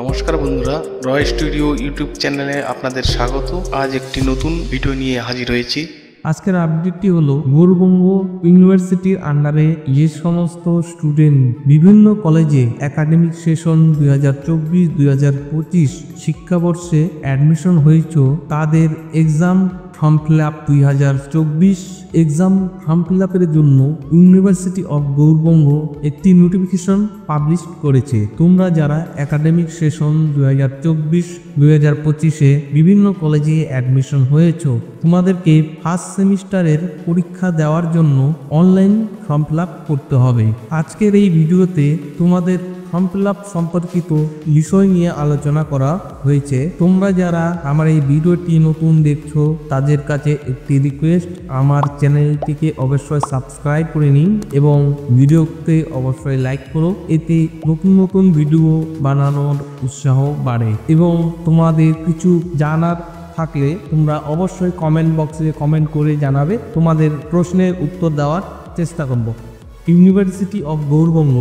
নমস্কার বন্ধুরা, রয় studio YouTube চ্যানেলে আপনাদের স্বাগত। আজ একটি নতুন ভিডিও নিয়ে হাজির হয়েছি। আজকের আপডেটটি হলো গৌরবঙ্গ ইউনিভার্সিটির আন্ডারে যে সমস্ত স্টুডেন্ট বিভিন্ন কলেজে একাডেমিক সেশন 2024-2025 শিক্ষাবর্ষে অ্যাডমিশন হয়েছে, তাদের exam form fill up 2024 exam form feel আপের জন্য ইউনিভার্সিটি অফ গৌরবঙ্গ একটি নোটিফিকেশন পাবলিশ করেছে। তোমরা যারা একাডেমিক সেশন 2024-2025-এ বিভিন্ন কলেজে অ্যাডমিশন হয়েছো, তোমাদেরকে ফার্স্ট সেমিস্টারের পরীক্ষা দেওয়ার জন্য অনলাইন ফর্ম ফিল আপ করতে হবে। আজকের এই ভিডিওতে তোমাদের ফর্ম ফিল আপ সম্পর্কিত বিষয় নিয়ে আলোচনা করা হয়েছে। তোমরা যারা আমার এই ভিডিওটি নতুন দেখছো, তাদের কাছে একটি রিকোয়েস্ট, আমার চ্যানেলটিকে অবশ্যই সাবস্ক্রাইব করে নিন এবং ভিডিওতে অবশ্যই লাইক করো। এতে নতুন নতুন ভিডিও বানানোর উৎসাহ বাড়ে এবং তোমাদের কিছু জানার থাকলে তোমরা অবশ্যই কমেন্ট বক্সে কমেন্ট করে জানাবে। তোমাদের প্রশ্নের উত্তর দেওয়ার চেষ্টা করব। ইউনিভার্সিটি অফ গৌরবঙ্গ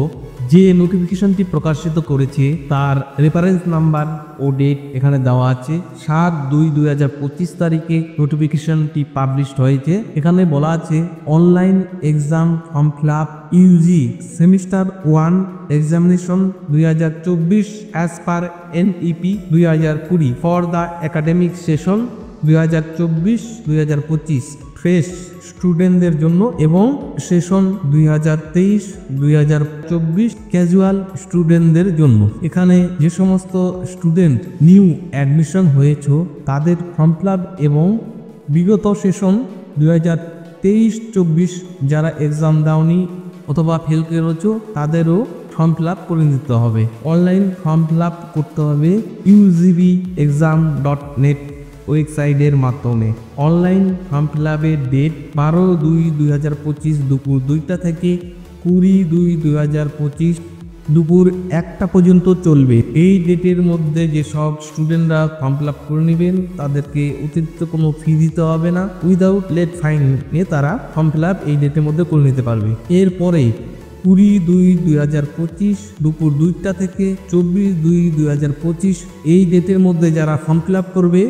যে নোটিফিকেশনটি প্রকাশিত করেছে তার রেফারেন্স নাম্বার ও ডেট এখানে দেওয়া আছে। 7/2/2025 তারিখে নোটিফিকেশনটি পাবলিশড হয়েছে। এখানে বলা আছে online exam form fill up UG semester 1 examination 2024 as per NEP 2020 for the academic session 2024-2025 fresh স্টুডেন্টদের জন্য এবং সেশন 2023-2024 ক্যাজুয়াল স্টুডেন্টদের জন্য। এখানে যে সমস্ত স্টুডেন্ট নিউ অ্যাডমিশন হয়েছে তাদের ফর্ম ফিল আপ এবং বিগত সেশন 2023-24 যারা এক্সাম দাওনি অথবা ফেল করেছো তাদেরও ফর্ম ফিল আপ করে নিতে হবে। অনলাইন ফর্ম ফিল আপ করতে হবে ugvexam.net ওয়েবসাইটের মাধ্যমে। অনলাইন ফর্ম ফিল আপের ডেট 12/2/2025 দুপুর 2টা থেকে 20/2/2025 দুপুর 1টা পর্যন্ত চলবে। এই ডেটের মধ্যে যেসব স্টুডেন্টরা ফর্ম ফিল আপ করে নেবেন তাদেরকে অতিরিক্ত কোনো ফি দিতে হবে না। উইদাউট লেট ফাইন নিয়ে তারা ফর্ম ফিল আপ এই ডেটের মধ্যে করে নিতে পারবে। এরপরে 20/2/2025 দুপুর 2টা থেকে 24/2/2025 এই ডেটের মধ্যে যারা ফর্ম ফিল আপ করবে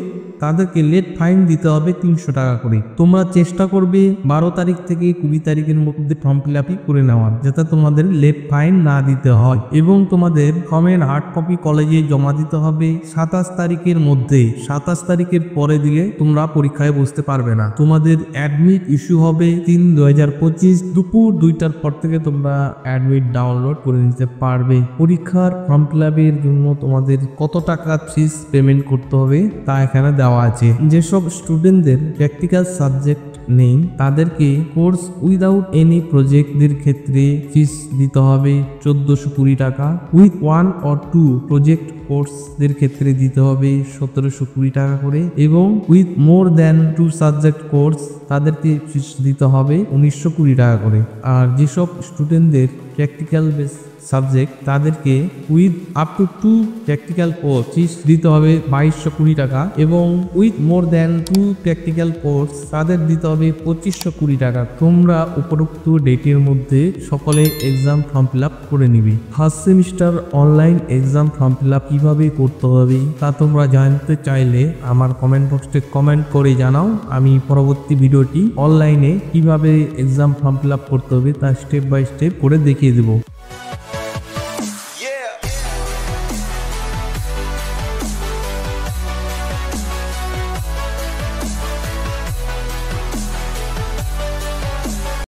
তাদেরকে লেট ফাইন দিতে হবে 300 টাকা করে। তোমরা চেষ্টা করবে 12 তারিখ থেকে 20 তারিখের মধ্যে ফর্ম ফিল আপই করে নেওয়ার, যাতে তোমাদের লেট ফাইন না দিতে হয়। এবং তোমাদের ফর্মের হার্ড কপি কলেজে জমা দিতে হবে 27 তারিখের মধ্যে। 27 তারিখের পরে দিলে তোমরা পরীক্ষায় বসতে পারবে না। তোমাদের অ্যাডমিট ইস্যু হবে 3/2025 দুপুর 2টার পর থেকে তোমরা অ্যাডমিট ডাউনলোড করে নিতে পারবে। পরীক্ষার ফর্ম ফিল আপের জন্য তোমাদের কত টাকা ফিস পেমেন্ট করতে হবে তা এখানে দেওয়া আছে। যেসব স্টুডেন্টদের প্র্যাকটিক্যাল সাবজেক্ট নেই তাদেরকে কোর্স উইদাউট এনি প্রজেক্টদের ক্ষেত্রে ফিস দিতে হবে 1420 টাকা। উইথ 1 or 2 প্রজেক্ট কোর্সদের ক্ষেত্রে দিতে হবে 1720 টাকা করে এবং with more than 2 subject course তাদেরকে ফিস দিতে হবে 1920 টাকা করে। আর যেসব স্টুডেন্টদের প্র্যাকটিক্যাল বেস সাবজেক্ট তাদেরকে with up to 2 practical course fees দিতে হবে 2220 টাকা এবং with more than 2 practical course তাদের দিতে হবে 2520 টাকা। তোমরা উপরোক্ত ডেটের মধ্যে সকলে এক্সাম ফর্ম ফিল আপ করে নিবি। First semester online exam form fill up কিভাবে করতে হবে তা তোমরা জানতে চাইলে আমার কমেন্ট বক্সে কমেন্ট করে জানাও। আমি পরবর্তী ভিডিওটি অনলাইনে কিভাবে এক্সাম ফর্ম ফিল আপ করতে হবে তা স্টেপ বাই স্টেপ করে দেখিয়ে দেবো।